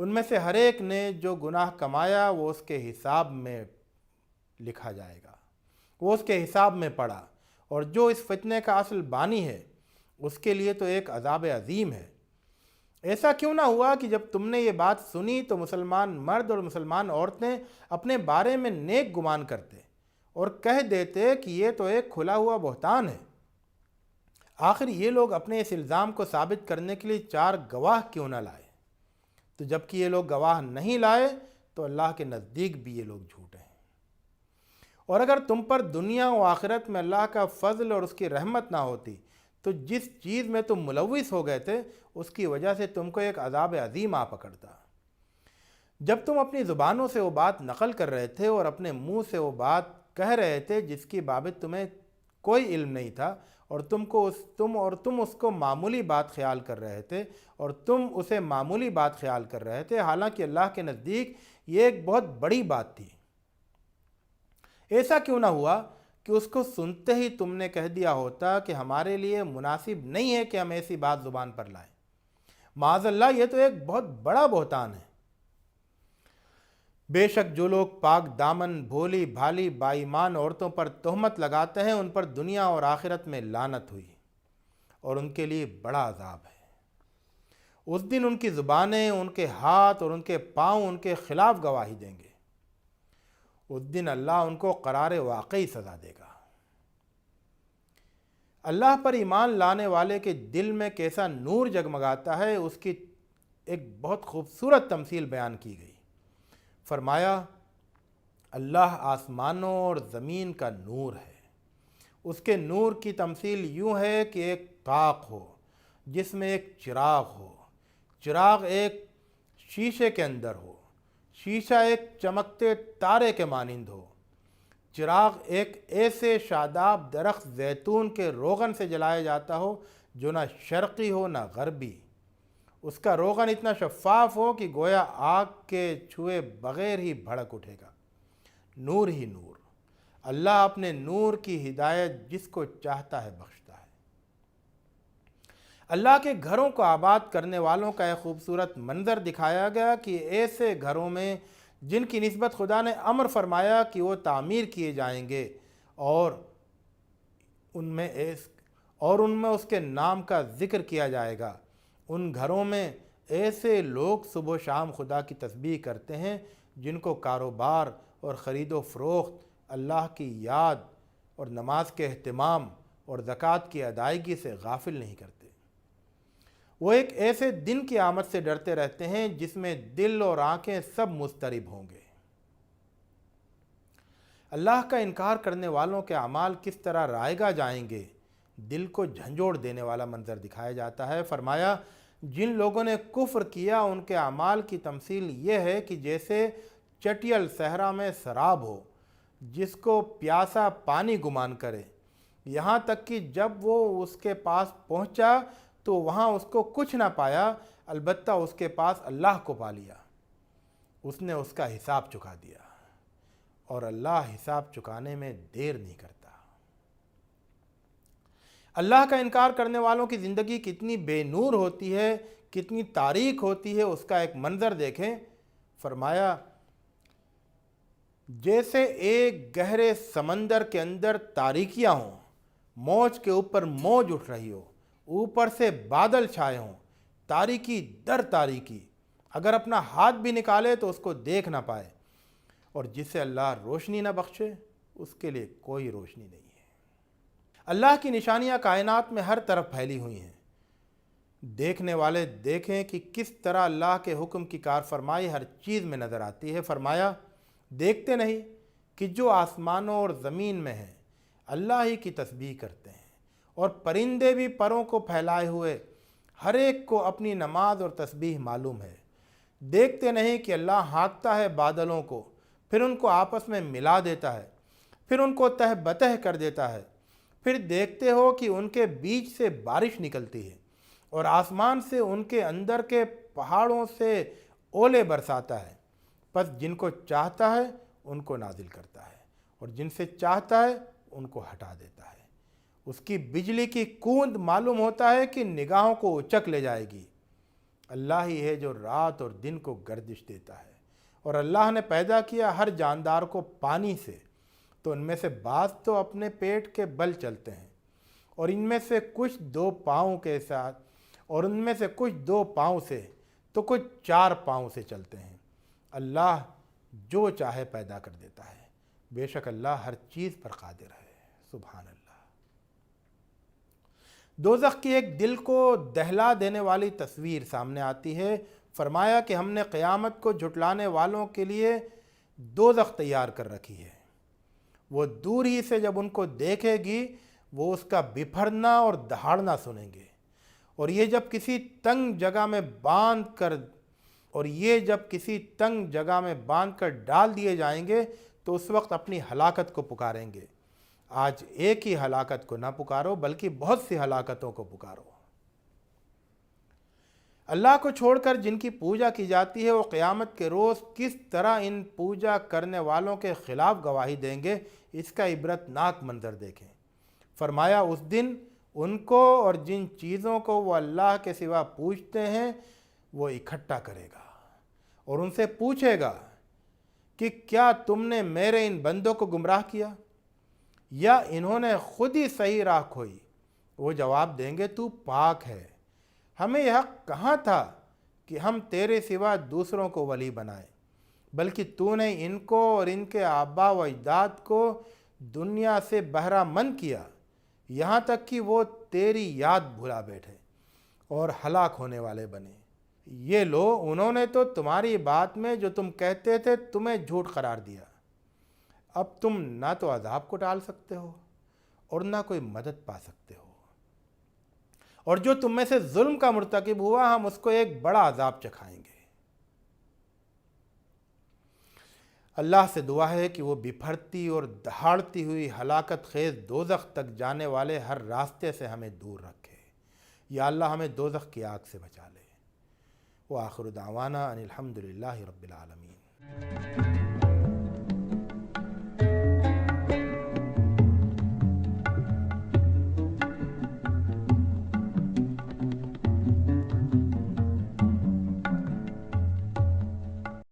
ان میں سے ہر ایک نے جو گناہ کمایا وہ اس کے حساب میں لکھا جائے گا، وہ اس کے حساب میں پڑا، اور جو اس فتنے کا اصل بانی ہے اس کے لیے تو ایک عذاب عظیم ہے۔ ایسا کیوں نہ ہوا کہ جب تم نے یہ بات سنی تو مسلمان مرد اور مسلمان عورتیں اپنے بارے میں نیک گمان کرتے اور کہہ دیتے کہ یہ تو ایک کھلا ہوا بہتان ہے۔ آخر یہ لوگ اپنے اس الزام کو ثابت کرنے کے لیے 4 گواہ کیوں نہ لائے؟ تو جب کہ یہ لوگ گواہ نہیں لائے تو اللہ کے نزدیک بھی یہ لوگ جھوٹے ہیں۔ اور اگر تم پر دنیا و آخرت میں اللہ کا فضل اور اس کی رحمت نہ ہوتی تو جس چیز میں تم ملوث ہو گئے تھے اس کی وجہ سے تم کو ایک عذاب عظیم آ پکڑتا۔ جب تم اپنی زبانوں سے وہ بات نقل کر رہے تھے اور اپنے منہ سے وہ بات کہہ رہے تھے جس کی بابت تمہیں کوئی علم نہیں تھا، اور تم اس کو معمولی بات خیال کر رہے تھے، اور تم اسے معمولی بات خیال کر رہے تھے، حالانکہ اللہ کے نزدیک یہ ایک بہت بڑی بات تھی۔ ایسا کیوں نہ ہوا کہ اس کو سنتے ہی تم نے کہہ دیا ہوتا کہ ہمارے لیے مناسب نہیں ہے کہ ہم ایسی بات زبان پر لائیں۔ معاذ اللہ، یہ تو ایک بہت بڑا بہتان ہے۔ بے شک جو لوگ پاک دامن بھولی بھالی با ایمان عورتوں پر تہمت لگاتے ہیں ان پر دنیا اور آخرت میں لعنت ہوئی، اور ان کے لیے بڑا عذاب ہے۔ اس دن ان کی زبانیں، ان کے ہاتھ اور ان کے پاؤں ان کے خلاف گواہی دیں گے۔ اس دن اللہ ان کو قرار واقعی سزا دے گا۔ اللہ پر ایمان لانے والے کے دل میں کیسا نور جگمگاتا ہے، اس کی ایک بہت خوبصورت تمثیل بیان کی گئی۔ فرمایا، اللہ آسمانوں اور زمین کا نور ہے۔ اس کے نور کی تمثیل یوں ہے کہ ایک طاق ہو جس میں ایک چراغ ہو، چراغ ایک شیشے کے اندر ہو، شیشہ ایک چمکتے تارے کے مانند ہو، چراغ ایک ایسے شاداب درخت زیتون کے روغن سے جلایا جاتا ہو جو نہ شرقی ہو نہ غربی، اس کا روغن اتنا شفاف ہو کہ گویا آگ کے چھوئے بغیر ہی بھڑک اٹھے گا۔ نور ہی نور، اللہ اپنے نور کی ہدایت جس کو چاہتا ہے بخشتا ہے۔ اللہ کے گھروں کو آباد کرنے والوں کا ایک خوبصورت منظر دکھایا گیا کہ ایسے گھروں میں جن کی نسبت خدا نے امر فرمایا کہ وہ تعمیر کیے جائیں گے، اور ان میں اس کے نام کا ذکر کیا جائے گا، ان گھروں میں ایسے لوگ صبح و شام خدا کی تسبیح کرتے ہیں جن کو کاروبار اور خرید و فروخت، اللہ کی یاد اور نماز کے اہتمام اور زکوٰۃ کی ادائیگی سے غافل نہیں کرتے۔ وہ ایک ایسے دن کی آمد سے ڈرتے رہتے ہیں جس میں دل اور آنکھیں سب مضطرب ہوں گے۔ اللہ کا انکار کرنے والوں کے اعمال کس طرح رائگاں جائیں گے، دل کو جھنجھوڑ دینے والا منظر دکھایا جاتا ہے۔ فرمایا، جن لوگوں نے کفر کیا ان کے اعمال کی تمثیل یہ ہے کہ جیسے چٹیل صحرا میں سراب ہو جس کو پیاسا پانی گمان کرے، یہاں تک کہ جب وہ اس کے پاس پہنچا تو وہاں اس کو کچھ نہ پایا، البتہ اس کے پاس اللہ کو پا لیا۔ اس نے اس کا حساب چکا دیا، اور اللہ حساب چکانے میں دیر نہیں کرتا۔ اللہ کا انکار کرنے والوں کی زندگی کتنی بے نور ہوتی ہے، کتنی تاریک ہوتی ہے، اس کا ایک منظر دیکھیں۔ فرمایا، جیسے ایک گہرے سمندر کے اندر تاریکیاں ہوں، موج کے اوپر موج اٹھ رہی ہو، اوپر سے بادل چھائے ہوں، تاریکی در تاریکی، اگر اپنا ہاتھ بھی نکالے تو اس کو دیکھ نہ پائے، اور جسے اللہ روشنی نہ بخشے اس کے لیے کوئی روشنی نہیں ہے۔ اللہ کی نشانیاں کائنات میں ہر طرف پھیلی ہوئی ہیں، دیکھنے والے دیکھیں کہ کس طرح اللہ کے حکم کی کار فرمائی ہر چیز میں نظر آتی ہے۔ فرمایا، دیکھتے نہیں کہ جو آسمانوں اور زمین میں ہیں اللہ ہی کی تسبیح کرتے ہیں، اور پرندے بھی پروں کو پھیلائے ہوئے ہر ایک کو اپنی نماز اور تسبیح معلوم ہے۔ دیکھتے نہیں کہ اللہ ہانکتا ہے بادلوں کو، پھر ان کو آپس میں ملا دیتا ہے، پھر ان کو تہ بتہ کر دیتا ہے، پھر دیکھتے ہو کہ ان کے بیچ سے بارش نکلتی ہے، اور آسمان سے ان کے اندر کے پہاڑوں سے اولے برساتا ہے، پس جن کو چاہتا ہے ان کو نازل کرتا ہے، اور جن سے چاہتا ہے ان کو ہٹا دیتا ہے۔ اس کی بجلی کی کوند معلوم ہوتا ہے کہ نگاہوں کو اچک لے جائے گی۔ اللہ ہی ہے جو رات اور دن کو گردش دیتا ہے، اور اللہ نے پیدا کیا ہر جاندار کو پانی سے، تو ان میں سے بعض تو اپنے پیٹ کے بل چلتے ہیں، اور ان میں سے کچھ 2 پاؤں کے ساتھ، اور ان میں سے کچھ 2 پاؤں سے، تو کچھ 4 پاؤں سے چلتے ہیں۔ اللہ جو چاہے پیدا کر دیتا ہے، بے شک اللہ ہر چیز پر قادر ہے۔ سبحان اللہ۔ دوزخ کی ایک دل کو دہلا دینے والی تصویر سامنے آتی ہے۔ فرمایا کہ ہم نے قیامت کو جھٹلانے والوں کے لیے دوزخ تیار کر رکھی ہے۔ وہ دور ہی سے جب ان کو دیکھے گی، وہ اس کا بپھرنا اور دہاڑنا سنیں گے، اور یہ جب کسی تنگ جگہ میں باندھ کر ڈال دیے جائیں گے تو اس وقت اپنی ہلاکت کو پکاریں گے۔ آج ایک ہی ہلاکت کو نہ پکارو بلکہ بہت سی ہلاکتوں کو پکارو۔ اللہ کو چھوڑ کر جن کی پوجا کی جاتی ہے، وہ قیامت کے روز کس طرح ان پوجا کرنے والوں کے خلاف گواہی دیں گے، اس کا عبرت ناک منظر دیکھیں۔ فرمایا اس دن ان کو اور جن چیزوں کو وہ اللہ کے سوا پوجتے ہیں وہ اکٹھا کرے گا، اور ان سے پوچھے گا کہ کیا تم نے میرے ان بندوں کو گمراہ کیا، یا انہوں نے خود ہی صحیح راہ کھوئی؟ وہ جواب دیں گے تو پاک ہے، ہمیں یہ حق کہاں تھا کہ ہم تیرے سوا دوسروں کو ولی بنائیں، بلکہ تو نے ان کو اور ان کے آبا و اجداد کو دنیا سے بہرہ مند کیا، یہاں تک کہ وہ تیری یاد بھلا بیٹھے اور ہلاک ہونے والے بنے۔ یہ لو، انہوں نے تو تمہاری بات میں جو تم کہتے تھے تمہیں جھوٹ قرار دیا۔ اب تم نہ تو عذاب کو ٹال سکتے ہو اور نہ کوئی مدد پا سکتے ہو، اور جو تم میں سے ظلم کا مرتکب ہوا ہم اس کو ایک بڑا عذاب چکھائیں گے۔ اللہ سے دعا ہے کہ وہ بپھرتی اور دہاڑتی ہوئی ہلاکت خیز دوزخ تک جانے والے ہر راستے سے ہمیں دور رکھے۔ یا اللہ ہمیں دوزخ کی آگ سے بچا لے۔ وآخر دعوانا ان الحمد للہ رب العالمین۔